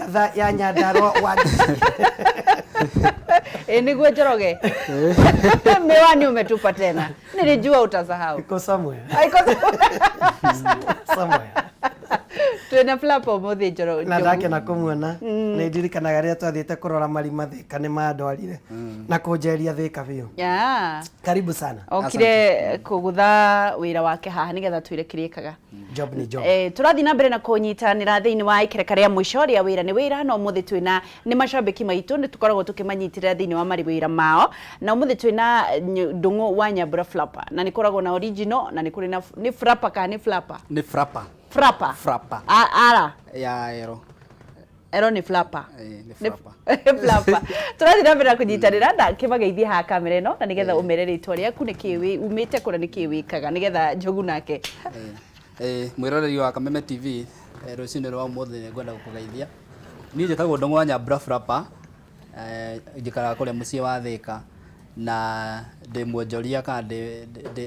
kanitha ya Nyandarua niguo Njoroge. Miwani umetupa tena. Nilijua utasahau. Iko somewhere. Iko somewhere. Twena Flapa muthi Njoroge. Na ndake na kumuona ni ndirikanaga ria twathiite kurora marima Thika ni mandwarire na kunjeria Thika biu. Karibu sana. Okire kugutha wira wake haha nigetha twirekirikaga. Job ni job. Turathi na mbere na kunyitanira thiini wa ikereka ria mwisho ria wira ni wira no muthi twina ni macambiki maitu ni tukoragwo tukimanyitira thiini wa mari wira mao na muthi twina Ndungu wa Nyambura Flapa na ni koragwo na original na ni kuri na ni Flapa ka ni Flapa ni Flapa Flapa ara ya ero ni Flapa ni Flapa Flapa turathi na mbere na kunyitanira na kimageithie ha kamera ino na nigetha umerere itwa riaku ni kiwi umite kura ni kiwikaga nigetha Njogu nake mwiroreri wa Kameme TV rucini rwa muthi ni ngwenda gukugeithia ni njitagwo Ndungu wa Nyambura Flapa njikara kuria mucii wa Thika na ndi mwonjoria ka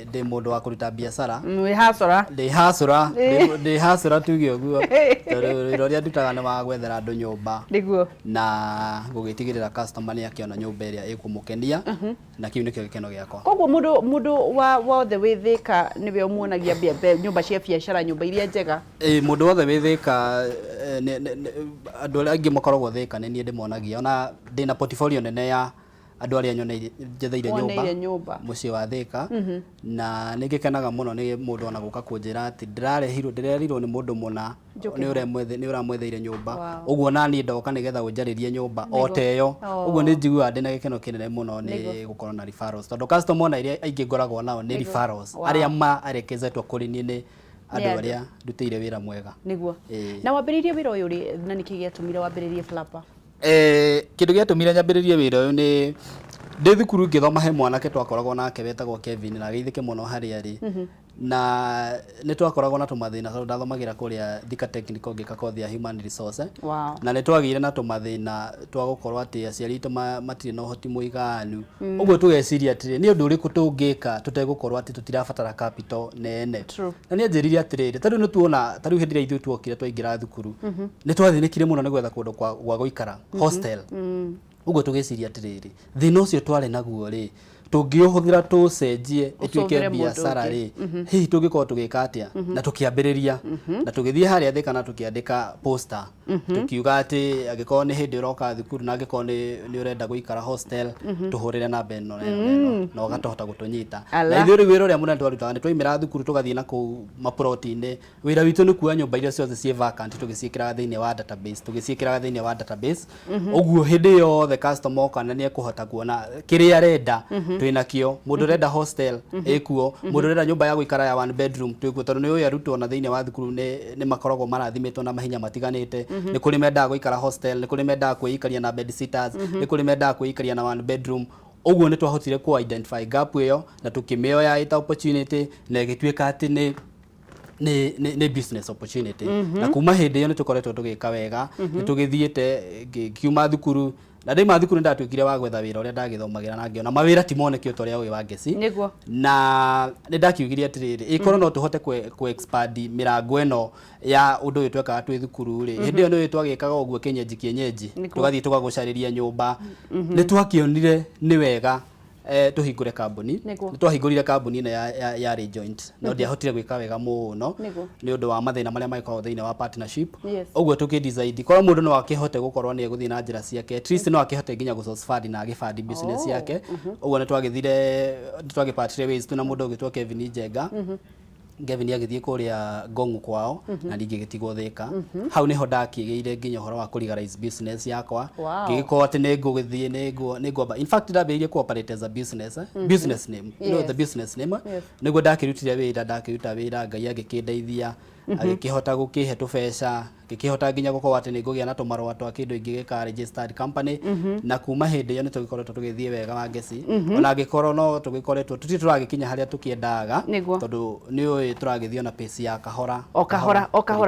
ndi mundu wa kuruta biashara ndi hasura tuge uguo riro ria ndutaga ni wa gwethera andu nyumba niguo na gugitigirira customer ni akiona nyumba iria ikumukenia na kiu nikio gikeno giakwa koguo mundu wothe wi Thika niwe umuonagia nyumba cia biashara nyumba iria njega mundu wothe wi Thika andu aria makoragwo Thika ni nie ndimonagia ona ndina portfolio nene ya andu aria njetheire nyumba mucii wa Thika na nigikenaga muno ni mundu ona guka kunjira ati ndirarerirwo ni mundu muna ni uramwetheire nyumba uguo nani ndoka nigetha unjaririe nyumba oteyo uguo ni njigua ndina gikeno kinene muno ni gukorwo na referrals tondu customer ona iria aingi ngoragwo nao ni referrals aria arekezetwo kuri ni andu aria ndutire wira mwega niguo na wambiririe wira uyu ri na niki giatumire wambiririe Flapa kindu giatumire nyambiririe wira uyu ni ndi thukuru ngithoma he mwanake twakoragwo nake wetagwo Kevin na geithike muno hari ari na ni twakoragwo na tumathina tondu ndathomagira kuria Thika Technical ngika kothi ya human resource na ni twagire na tumathina twa gukorwo ati aciari itu matire na uhoti muiganu uguo tugeciria ati ni undu uriku tungika tutegukorwo ati tutirabatara capital nene na ni njirire atiriri tariu ni tuona tariu hindira ithu tuokire twaingira thukuru ni twathinikire muno ni gwetha kundu gwa guikara hostel uguo tugeciria atiriri thina ucio twari naguo ri tungiuhuthira tucenjie ituike biashara ri hihi tungikorwo tugika atia na tukiambiriria na tugithie haria Thika na tukiandika poster tukiuga ati agikorwo ni hindi uroka thukuru na agikorwo ni urenda guikara hostel tuhurire na beno na ugatohota gutunyita na ithuĩ wĩra ũrĩa mũnene twarutaga nĩ twaimĩra thukuru tugathie na kũu maploti-inĩ wĩra witũ nĩ kuoya nyũmba iria ciothe ciĩ vacant tũgĩciĩkĩraga thĩinĩ wa database ũguo hĩndĩ yothe customer oka na nĩ ekũhota kuona kĩrĩa arenda twinakio mundu renda hostel ekuo mundu renda nyumba ya guikara ya one bedroom twikuo tondu ni uyu arutwo na thiini wa thukuru ni makoragwo marathimitwo na mahinya matiganite ni kuri mendaga guikara hostel ni kuri mendaga kwikaria na bed sitters ni kuri mendaga kwikaria na one bedroom uguo ni twahotire ku identify gap iyo na tukimioya ita opportunity na gituika ati ni business opportunity na kuma hindi iyo ni tukoretwo tugika wega ni tugithiete kiuma thukuru na ndĩ mathukuru ndatwikire wa gwetha wĩra ũrĩa ndagĩthomagira na ngĩona mawĩra ti monekio ũrĩa ũyũ wa ngeci na nĩ ndakiugire atirĩrĩ ĩkorwo no tũhote ku expand mĩrango ĩno ya ũndũ ũyũ twekaga twĩ thukuru rĩ hĩndĩ ĩyo nĩ twagĩkaga ũguo kĩnyenji tũgathiĩ tũgagũcarĩria nyũmba nĩ twakĩonire nĩ wega tuhingure kambuni nĩ twahingũrire kambuni ĩno ya Rejoint no ndiahotire gwĩka wega mũno nĩ ũndũ wa mathĩna marĩa magĩkoragwo thĩinĩ wa partnership ũguo tũkĩdecide korwo mũndũ no akĩhote gũkorwo nĩ egũthiĩ na njĩra ciake at least no akĩhote nginya gũsource fund na agĩfund business yake ũguo nĩ twagĩthire twagĩpartire ways twĩna mũndũ ũgĩtwo Kevin Njenga Kevin agĩthiĩ kũrĩa Ngong'u kwao na ningĩ gĩtigwo Thika hau niho ndakĩgĩire nginya ũhoro wa kũlegalize business yakwa ngĩgĩkorwo atĩ nĩ ngũgĩthiĩ nĩ ngwamba in fact ndambĩrĩirie cooperate as a business name you know the business name nĩguo ndakĩrutire wĩra Ngai agĩkĩndeithia agĩkĩhota gũkĩhe tũbeca ngĩkĩhota nginya gũkorwo atĩ nĩ ngũgĩa na tũmarũa twa kĩndũ ingĩgĩka registered company na kuma hĩndĩ ĩyo nĩ tũgĩkoretwo tũgĩthiĩ wega wa ngeci ona angĩkorwo no tũgĩkoretwo tũtirĩ tũragĩkinya harĩa tũkĩendaga tondũ nĩ ũĩ tũragĩthiĩ na pace ya kahora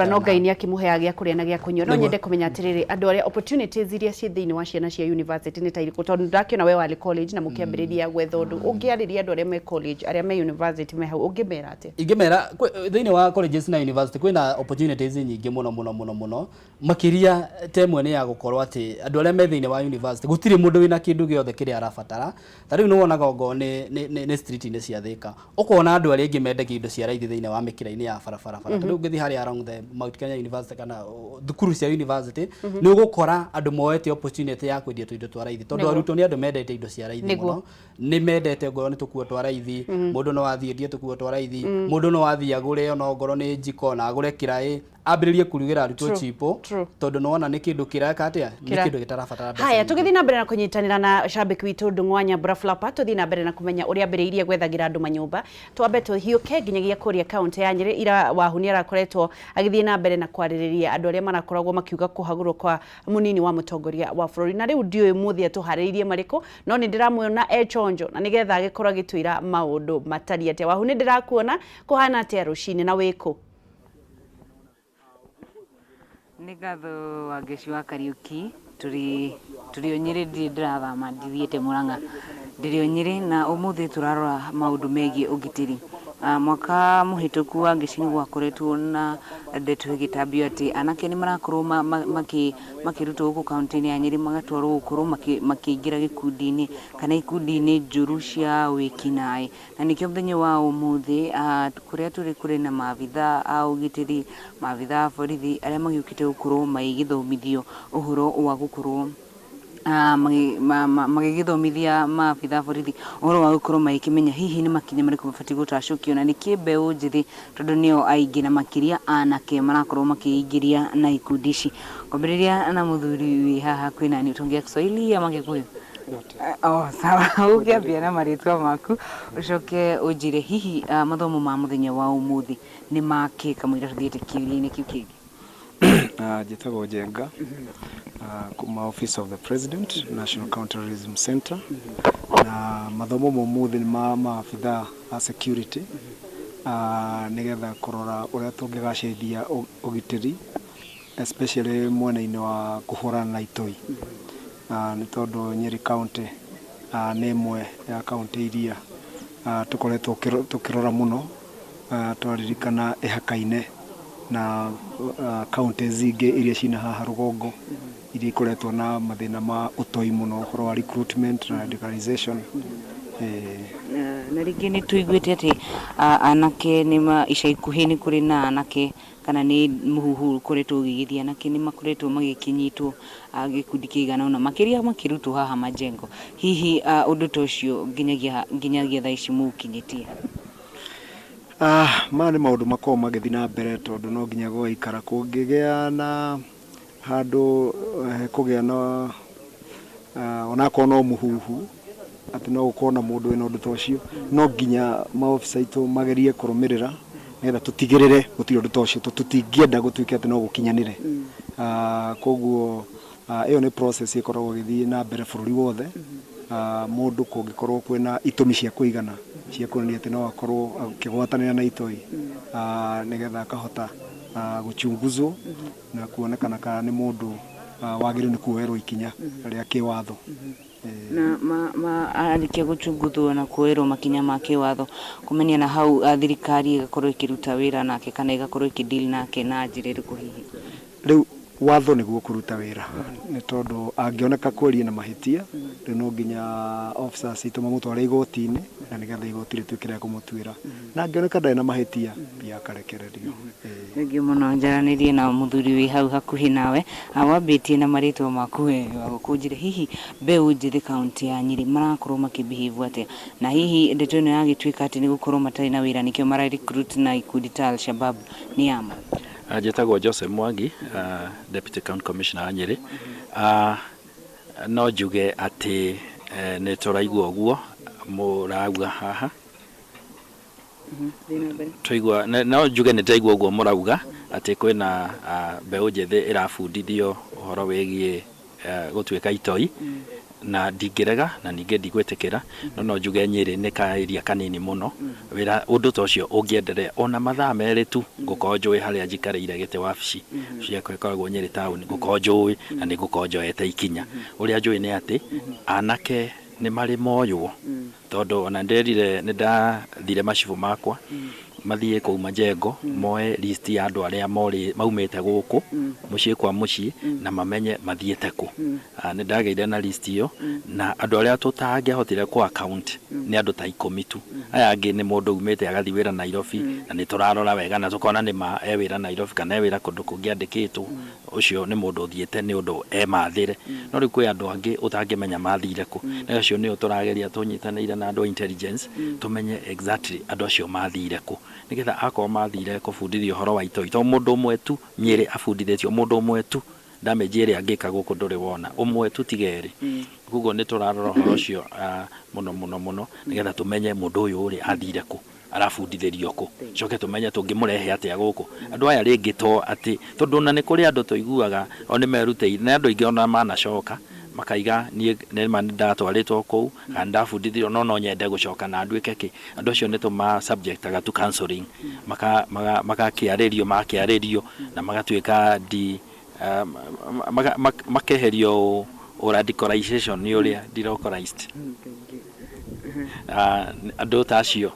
no Ngai nĩ akĩmũheaga gĩa kũrĩa na gĩa kũnyua no nyende kũmenya atĩrĩrĩ andũ arĩa opportunities iria ciĩ thĩinĩ wa ciana cia university nĩ ta irĩkũ tondũ ndakĩona we warĩ college na mũkĩambĩrĩria gwetha ũndũ ũngĩarĩria andũ arĩa me college arĩa me university me hau ũngĩmera atĩa ingĩmera thĩinĩ wa colleges na university kwĩna opportunities nyingĩ mũno muno makiria temwe ni ya gukorwo ati andu aria me thiini wa university gutire mundu wina kindu giothe kiria arabatara ta riu ni wonaga ongo ni street ni cia Thika ukona andu aria ingi mendagia indo cia raithi thiini wa mikira-ini ya barabara ta riu ngithi hari along the Mount Kenya University kana thukuru cia university ni ugukora andu moete opportunity ya kwendia indo twa raithi tondu arutwo ni andu mendete indo cia raithi muno ni mendete ngoro ni tukuo twa raithi mundu no athie ndie tukuo twa raithi mundu no athie agure ona ngoro ni njiko na agure kirai ambiririe kurugira arutwo chipo tondu no ona ni kindu kiraka atia ni kindu gitarabatara mbeca. Haya tugithi na mbere na kunyitanira na shabiki witu Ndung'u wa Nyambura Flapa tuthi na mbere na kumenya uria ambiriirie gwethagira andu manyumba twambe tuhiuke nginyagia kuria kaunti ya Nyeri ira Wahuni arakoretwo agithie na mbere na kwaririria andu aria marakoragwo makiuga kuhagurwo kwa munini wa mutongoria wa bururi na riu ndiwe muthia tuhariririe mariko no ni ndiramwona chonjo na nigetha agikorwo agitwira maundu matari atia. Wahuni ndirakuona kuhana atia rucini na wiko Nĩ ngatho wa Ngeci wa Kariuki turi o Nyeri ndirathama ndithiĩte Murang'a ndiri o Nyeri na ũmũthĩ turarora maũndũ megiĩ ũgitĩri. Mwaka mũhĩtũku wa Ngeci nĩ gwakoretwo na ndeto ĩgĩtambio atĩ anake nĩ marakorwo makĩrutwo gũkũ kaunti-inĩ ya Nyeri magatwarwo gũkorwo makĩingĩra gĩkundi-inĩ kana ikundi-inĩ njũru cia wĩkinaĩ na nĩkĩo mũthenya wa ũmũthĩ kũrĩa tũrĩ kũrĩ na maabitha a ũgitĩri maabitha a borithi arĩa magĩũkĩte gũkorwo magĩgĩthomithio ũhoro wa gũkorwo magĩgĩthomithia maabitha borithi ũhoro wa gũkorwo magĩkĩmenya hihi nĩ makinya marĩkũ mabatiĩ gũtacũkio na nĩkĩ mbeũ njĩthĩ tondũ nĩo aingĩ na makĩria anake marakorwo makĩingĩria na ikundi ici. Kwambĩrĩria na mũthuri wĩ haha kwĩna nĩ ũtongia Kiswahili ama Gĩkũyũ? Sawa ũkĩambia na marĩtwa maku ũcoke ũnjĩre hihi mathomo ma mũthenya wa ũmũthĩ nĩ makĩ kamũira tũthiĩte kĩũria-inĩ kĩu kĩngĩ. Njĩtagwo Njenga kuma Office of the President National Counterterrorism Center na mathomo mũthĩ nĩ ma maabitha a security nigetha kũrora ũrĩa tũngĩgacĩrithia ũgitĩri especially mwena-inĩ wa kũhũrana na itoi nĩ tondũ Nyeri County nĩ ĩmwe ya county iria tũkoretwo tũkĩrora mũno twaririkana ĩhaka-inĩ na county zingĩ iria cina haha rũgongo iria ikoretwo na mathĩna ma ũtoi mũno ũhoro wa recruitment na radicalization. Na rĩngĩ nĩ tũiguĩte atĩ anake nĩ ica ikuhĩ nĩ kũrĩ na anake kana nĩ mũhuhu ũkoretwo ũgĩgĩthia anake nĩ makoretwo magĩkĩnyitwo gĩkundi kĩigana ũna makĩria makĩrutwo haha Majengo. Hihi ũndũ ta ũcio nginyagia thaa ici mũkinyĩtie? Maya nĩ maũndũ makoragwo magĩthiĩ na mbere tondũ no nginya gũgaikara kũngĩgĩa na handũ kũgĩa na onakorwo no mũhuhu atĩ no gũkorwo na mũndũ wĩna ũndũ ta ũcio no nginya maobica aitũ magerie kũrũmĩrĩra nĩgetha tũtigĩrĩre gũtirĩ ũndũ ta ũcio tũtingĩenda gũtuĩke atĩ no gũkinyanĩre. Koguo ĩyo nĩ process ĩkoragwo ĩgĩthiĩ na mbere bũrũri wothe mũndũ kũngĩkorwo kwĩna itũmi cia kũigana cia kuonania atĩ no akorwo akĩgwatanĩra na itoi nĩgetha akahota gũchunguzwo na kuonekana kana nĩ mũndũ wagĩrĩirwo nĩ kuoerwo ikinya rĩa kĩwatho. Na arĩkia gũchunguthwo na kuoerwo makinya ma kĩwatho kũmenya na hau thirikari ĩgakorwo ĩkĩruta wĩra nake kana ĩgakorwo ĩkĩdeal nake na njĩra ĩrĩkũ hihi? Rĩu watho nĩguo kũruta wĩra nĩ tondũ angĩoneka kwĩria na mahĩtia rĩu no nginya officers aitũ mamũtware igoti-inĩ na nĩgetha igoti rĩtuĩke rĩa kũmũtuĩra na angĩoneka ndarĩ na mahĩtia pia akarekererio. Thengiũ mũno njaranĩrie na mũthuri wĩ hau hakuhĩ nawe wambĩtie na marĩtwa maku kũnjĩra hihi mbeũ njĩthĩ kaunti ya Nyeri marakorwo makĩbehave atĩa na hihi ndeto ĩno yagĩtuĩka atĩ nĩ gũkorwo matarĩ na wĩra nĩkĩo mara recruit na ikundi ta Al-Shabab nĩ yama? Njĩtagwo Joseph Mwangi, Deputy County Commissioner wa Nyeri. No njuge atĩ nĩ tũraigua ũguo mũrauga haha. No njuge nĩ tũraigua ũguo mũrauga atĩ kwĩna mbeũ njĩthĩ ĩrabundithio ũhoro wĩgiĩ gũtuĩka itoi na ndingĩrega na ningĩ ndigwĩtĩkĩra no njuge Nyeri nĩ kaĩria kanini mũno wĩra ũndũ ta ũcio ũngĩenderea ona mathaa merĩ tu ngũkorwo njũĩ harĩa njikarĩire gĩtĩ wabici ciakwa ĩkoragwo Nyeri town ngũkorwo njũĩ na nĩ ngũkorwo njoete ikinya. Ũrĩa njũĩ nĩ atĩ anake nĩ marĩ moywo tondũ ona nderire nĩ ndathire macibu makwa mathie kuu majengo moe list ya andu aria maumite guku mucii kwa mucii na mamenye mathiete ku. Ni ndageire na list iyo na andu aria tutangehotire ku account ni andu ta 10 tu. Aya angi ni mundu umite agathi wira Nairobi na ni turarora wega na tukona ni ma wira Nairobi kana wira kundu kungi andikitwo ucio ni mundu thiete ni undu mathire no riu kwi andu angi utangimenya mathire ku. Na ucio ni uturageria tunyitanire na andu intelligence tumenye exactly andu acio mathire ku nigetha akoo mathire kubundithio horo wa itoi to mundu umwe tu Nyeri abundithitio mundu umwe tu damage iri angika guku nduri wona umwe tu tigeri gugo ni turarora horo cio muno nigetha tumenye mundu uyu uri athire ku arabundithirio ku coke tumenye tungimurehe atia guku andu aya ringi to ati tondu na ni kuri andu tuiguaga oni merutei na andu ingi ona manacoka makaiga ni ndatwaritwo kuu kana ndabundithio no nyende gucoka na nduike ki andu acio ni tuma subject aga to counseling makiaririo na magatuika makeherio radicalization ni uria delocalized andu tacio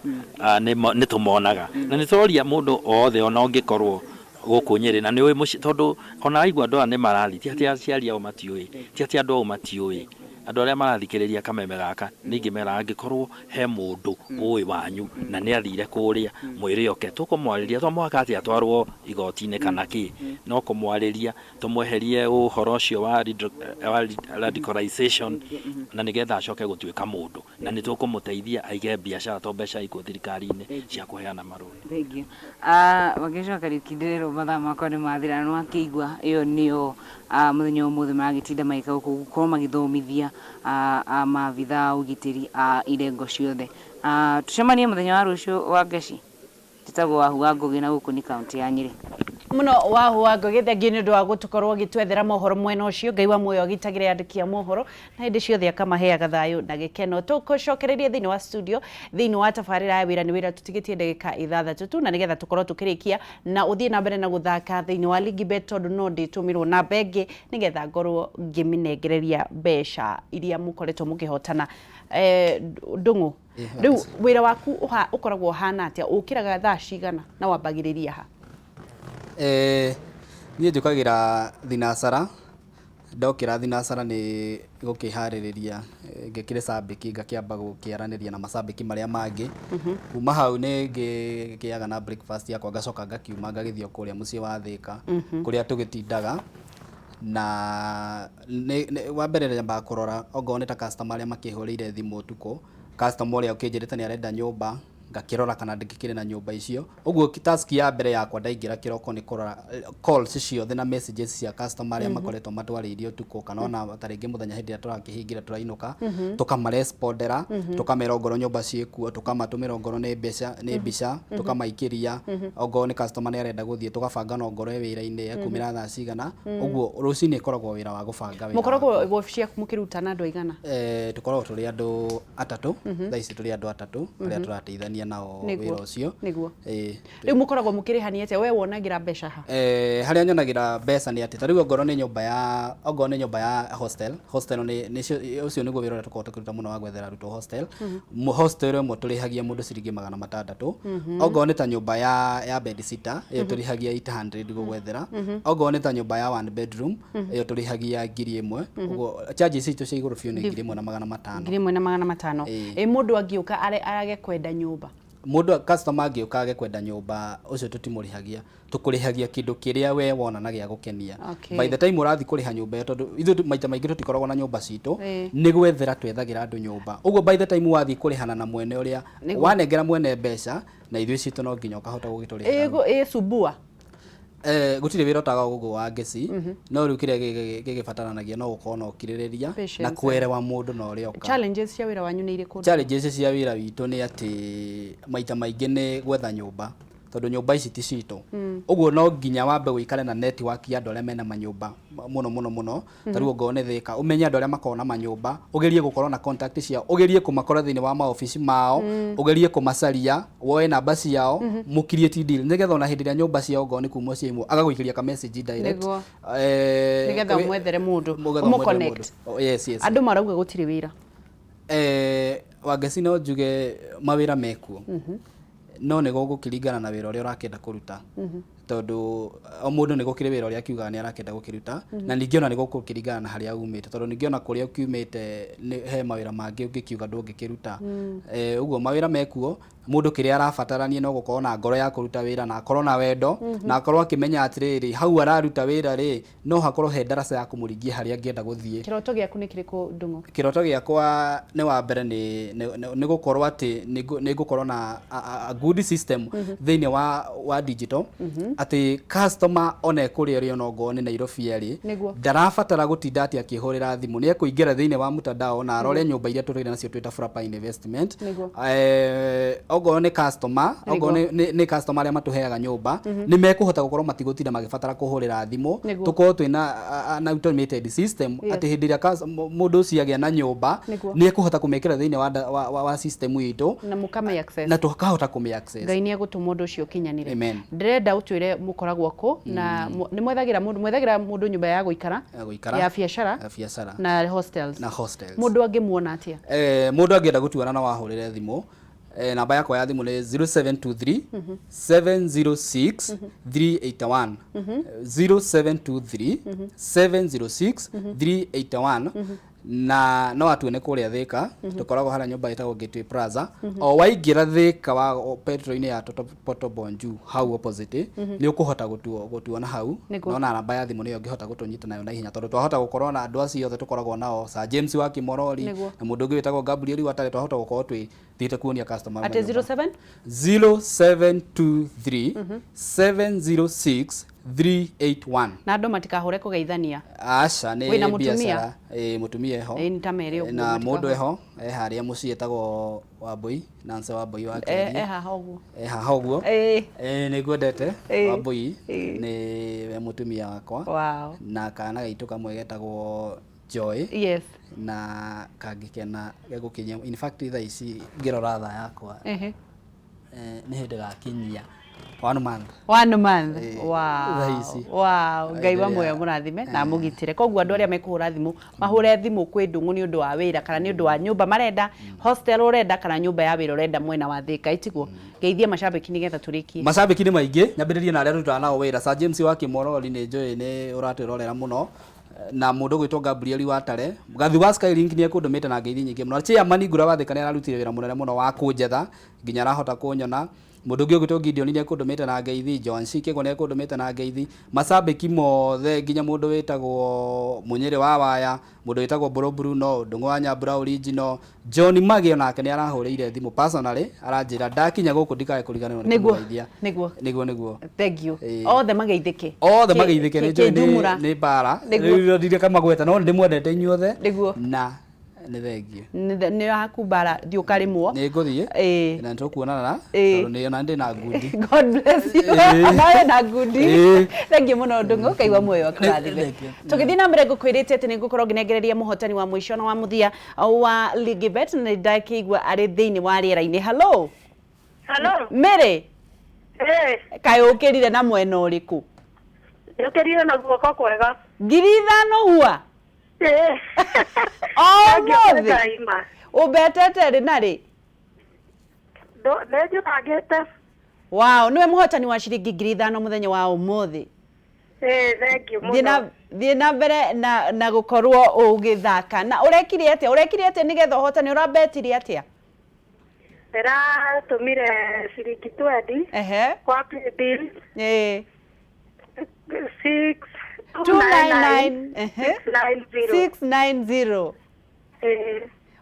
ni tumonaga na ni toria mundu othe ona ungikorwo guku Nyeri na ni wi muci tondu ona aigua andu ni marathi ti ati aciari ao matiui ti ati andu matiui andu aria marathikiriria kameme gaka ningi mera angikorwo he mundu uwi wanyu na ni athire kuria mwirioke tukumwariria to mwaka ati atwarwo igoti-ini kana ki no kumwariria tumweherie uhoro ucio wa radicalization na nigetha acoke gutuika mundu na ni tukumuteithia aige biashara to mbeca ikuo thirikari-ini cia kuheana maruni. Thank you. Wagesha Kariuki ndirero mathaa makwa ni mathira no akigua iyo nio muthenya umuthe magitinda maika guku gukorwo magithomithia maabitha ugitiri irengo ciothe. Tucemanie muthenya wa rucio Wageshi titagwo Wahuga Ngugi na guku ni kaunti ya Nyeri muno Wahuga Ngugi thengi ni ndu wa gutukorwo gitwethera mohoro mwena ucio Ngai wa muoyo agitagire andikia mohoro na hindi ciothe akamaheaga thayo na gikeno tukucokereria thiini wa studio thiini wa tabarira ya wira ni wira tutigitie ndagika 6 tu na nigetha tukorwo tukirikia na uthie na mbere na guthaka thiini wa ligi bet tondu no nditumirwo na bengi nigetha ngorwo ngiminengereria mbeca iria mukoretwo mukihotana. Ndungu riu wira waku ukoragwo hana atia ukiraga thaa cigana na wambagiriria ha? Niĩ njukagira thinacara ndokira thinacara ni gukihariria ngekire sabiki ngakiamba gukiaraniria na masabiki maria mangi kuma hau ni ngiaga na breakfast yakwa ngacoka ngakiuma ngagithio kuria mucii wa Thika kuria tugitindaga na wa mbere nyamba kurora ongo ni ta customer aria makihurire thimu tuko customer uria ukinjirite ni arenda nyumba ngakirora kana ndikikire na nyumba icio uguo task ya mbere yakwa ndaingira kiroko ni kurora calls ciothe na messages cia customer aria makoretwo matwaririo tuko kana ona taringi muthenya hindi ya turakihingira turainuka tukamarespondera tukamera ngoro nyumba ciekuo tukamatumira ngoro ni mbica tukamaikiria ongo ni customer ni arenda guthie tukabanga no ngoro wira-ini ekumira thaa cigana uguo rucini ikoragwo wira wa gubanga wira mukoragwo ofisi yaku mukiruta na andu aigana? Tukoragwo turi andu atatu thaa ici turi andu atatu aria turateithania nao wira ucio niguo riu mukoragwo mukirihania atia we wonagira mbeca ha? Haria nyonagira mbeca ni ati tariu ngoro ni nyumba ya hostel ni ucio niguo wira tukoragwo tukiruta muno wa gwethera ruto hostel hostel imwe turihagia mundu ciringi 600 ongo ni ta nyumba ya bed sitter iyo turihagia 800 gwethera ongo ni ta nyumba ya one bedroom iyo turihagia 1000 uguo charges icio cia iguru biu ni 1500 1500 mundu angiuka arage kwenda nyumba mundu customer angiuka age kwenda nyumba ucio tutimurihagia tukurihagia kindu kiria we wona na gia gukenia by the time urathi kuriha nyumba tondu ithu maita maingi tutikoragwo na nyumba citu ni gwethera twethagira andu nyumba uguo by the time wathi kurihana na mwene uria wanengera mwene mbeca na ithu citu no nginya ukahota gugiturihira subua gutire wira utaga gugu wa ngeci no riu kiria gigibataranagia no ukorwo no kiririria na kwerewa mundu no uri oka. Challenges cia wira wanyu ni iriku? Challenges cia wira witu ni ati maita maingi ni gwetha nyumba tondu nyumba ici ti citu uguo no nginya wambe wikare na network ya andu aria mena manyumba muno tariu ngone Thika umenye andu aria makona manyumba ugerie gukorwo na contact ciao ugerie kumakora thiini wa maofisi mao ugerie kumacaria woe namba ciao mukirieti deal nigetha ona hindi ya nyumba ciao ngone kuma ciimo agaguikiria ka message direct nigetha mwethere mundu mu connect. Yes andu marauga gutire wira Wageci no njuge mawira mekuo no nĩ gũgũkĩringana na wĩra ũrĩa ũrakĩenda kũruta tondũ o mũndũ nĩ gũkĩrĩ wĩra ũrĩa akiugaga nĩ arakĩenda gũkĩruta na ningĩ ona nĩ gũkĩringana na harĩa umĩte tondũ ningĩ ona kũrĩa ũkiumĩte he mawĩra mangĩ ũngĩkiuga ndũngĩkĩruta ũguo mawĩra mekuo mũndũ kĩrĩa arabatarania no gũkorwo na ngoro ya kũruta wĩra na akorwo na wendo na akorwo akĩmenya atĩrĩrĩ hau araruta wĩra rĩ no hakorwo he ndaraca ya kũmũringia harĩa angĩenda gũthiĩ. Kĩroto gĩaku nĩ kĩrĩkũ Ndung'u? Kĩroto gĩakwa nĩ wa mbere nĩ gũkorwo atĩ nĩ gũkorwo na a good system thĩinĩ wa digital atĩ customer one kũrĩa ũrĩ onongwo nĩ Nairobi arĩ ndarabatara gũtinda atĩ akĩhũrĩra thimũ nĩ ekũingĩra thĩinĩ wa mtandao na arore nyũmba iria tũrĩ nacio twĩta Frapa Investment ogo nĩ customer ogo nĩ customer arĩa matũheaga nyũmba nĩ mekũhota gũkorwo matigũtinda magĩbatara kũhũrĩra thimũ tũkorwo twĩna an automated system atĩ hĩndĩ ĩrĩa mũndũ ũcio agĩa na nyũmba nĩ ekũhota kũmĩkĩra thĩinĩ wa system itũ na mũkame access na tũkahota kũmĩ access. Ngai nĩ egũtũma ũndũ ũcio ũkinyanĩre. Ndĩrenda ũtwĩre mũkoragwo kũ na nĩ mwethagira mũndũ nyũmba ya gũikara ya biacara na hostels. Mũndũ angĩmuona atĩa? Mũndũ angĩenda gũtuana no wahũrĩre thimũ namba yakwa ya thimũ nĩ 0723 706 381 0723 706 381 na no atuone kũrĩa Thĩka tũkoragwo harĩa nyũmba ĩtagwo Gateway Plaza o waingĩra Thĩka wa petrol-inĩ ya Poto Bonju hau opposite nĩ ũkũhota gũtuona hau no na namba ya thimũ nĩyo ũngĩhota gũtũnyita nayo na ihenya tondũ twahota gũkorwo na andũ acio othe tũkoragwo nao Sir James wa Kimorori na mũndũ ũngĩ wĩtagwo Gabriel Watare twahota gũkorwo twĩthiĩte kuonia customer at 07 0723 706 381 na andũ matikahũre kũgeithania. Aca nĩ biacara mũtumia eho nĩ tamere ũguo na mũndũ eho harĩa mũciĩ etagwo Wambui Nancy Wambui wa Kenya haha ũguo nĩ ngwendete Wambui nĩ mũtumia wakwa na kana gaitũ kamwe getagwo Joy na kangĩkena gegũkinyia in fact thaa ici ngĩrora thaa yakwa nĩ hĩndĩ gakinyia 1 month. Wow. Ngai wa muoyo mũrathime na mũgitĩre. Koguo andũ arĩa mekũhũra thimũ mahũre thimũ kwĩ Ndung'u nĩ ũndũ wa wĩra kana nĩ ũndũ wa nyũmba marenda hostel ũrenda kana nyũmba ya wĩra ũrenda mwena wa Thĩka itiguo. Geithia macambĩki nĩgetha tũrĩkie. Macambĩki nĩ maingĩ nyambĩrĩrie na arĩa tũrutaga nao wĩra. Sir James wa Kimorori nĩ njũĩ nĩ ũratwĩrorera mũno na mũndũ gwĩtwo Gabriel Watare gathi wa Skylink nĩ ekũndũmĩte na ngeithi nyingĩ mũno. Chairman Ngura wa Thĩka nĩ ararutire wĩra mũnene mũno wa kũnjetha nginya arahota kũnyona. Mũndũ ũngĩ ũgĩtwo Gideon nĩ ekũndũmĩte na ngeithi, John Cikĩgo nĩ ekũndũmĩte na ngeithi, macambĩki mothe nginya mũndũ wĩtagwo Munyĩrĩ wa Waya, mũndũ wĩtagwo Bro Bruno, Ndung'u wa Nyambura original, John Magi onake nĩ arahũrĩire thimũ personally aranjĩra ndakinya gũkũ ndikae kũriganĩrwo nĩ kũmũgeithia. Nĩguo. Thank you. Othe mageithĩke. Nĩ njũĩ nĩ mbara. Rĩu ndire kamagweta no ndĩmwendete inyuothe. Na nĩ thengio nĩ yakumbara thiĩ ũkarĩmwo nĩ ngũthiĩ na tũkuonana tondũ nĩ ona ndĩ na ngundi. God bless you. Nawe na ngundi. Thengio mũno Ndung'u, Ngai wa muoyo akũrathime. Tũgĩthiĩ na mbere ngũkwĩrĩte atĩ nĩ ngũkorwo ngĩnengereria mũhotani wa mũico na wa mũthia wa Ligibet na ndakĩigua arĩ thĩinĩ wa rĩera-inĩ. Hello Mary. Kaĩ ũkĩrire na mwena ũrĩkũ? Ũkĩrire na guoko kwega. 5,000 hua? Mũthĩ ũbetete rĩ na rĩ? Nĩnjũkangĩte. Wow, nĩwe mũhotani wa ciringi 5,000 mũthenya wa ũmũthĩ. Thank you mũno. Thiĩ na mbere na gũkorwo ũgĩthaka. Na ũrekire atĩa nĩgetha ũhotani ũrabetire atĩa? Ndĩratũmire ciringi 20 kwa bill 690.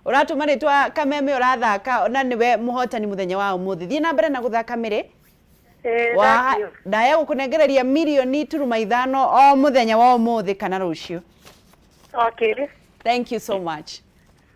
Uratuma ritwa Kameme urathaka na niwe muhotani muthenya wa umuthi. Thiĩ na mbere na guthaka Mĩrĩ. Ndaya gũkũnengereria milioni 5 o muthenya wa umuthi kana rũciũ. Okay. Thank you so much.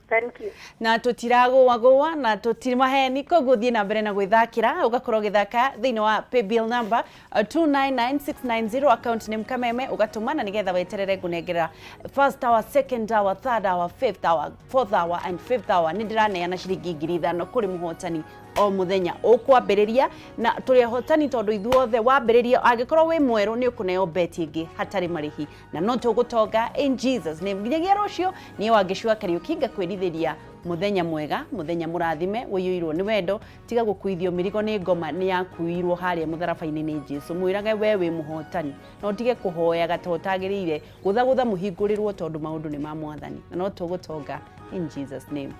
Thank you. Na tutiragũagũa na tutimaheni koguo thiĩ na mbere na gwĩthakĩra ugakorwo gĩthaka thĩinĩ wa paybill number 299690 account name Kameme ugatũma na nĩgetha weterere ngũnengera first hour, second hour, third hour, fifth hour, fourth hour and fifth hour nĩ ndĩraneana ciringi 5,000 kũrĩ mũhotani o muthenya ukwambiriria na turi hotani tondu ithuothe wambiriria angikorwo wi mweru ni ukuneo beti ingi hatari marihi na no tugutonga in Jesus name nginyagia rucio ni wangicua Kariuki ngakwirithiria muthenya mwega muthenya murathime wiyuirwo ni wendo tiga gukuithio mirigo ni ngoma ni yakuirwo haria mutharafa-ini ni Jesu mwirage we wi muhotani no tige kuhoya gatotagirire gutha muhingurirwo tondu maundu ni ma mwathani na no tugutonga in Jesus name